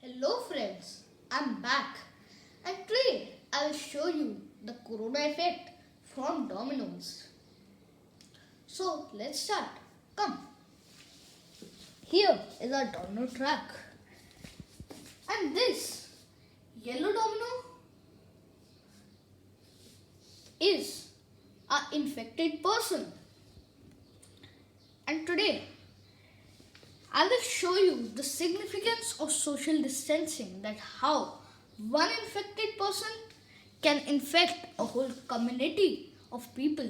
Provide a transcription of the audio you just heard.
Hello friends, I'm back and today I'll show you the corona effect from Dominoes. So let's start. Come. Here is our domino track. And this yellow domino is an infected person. And today I will show you the significance of social distancing, that how one infected person can infect a whole community of people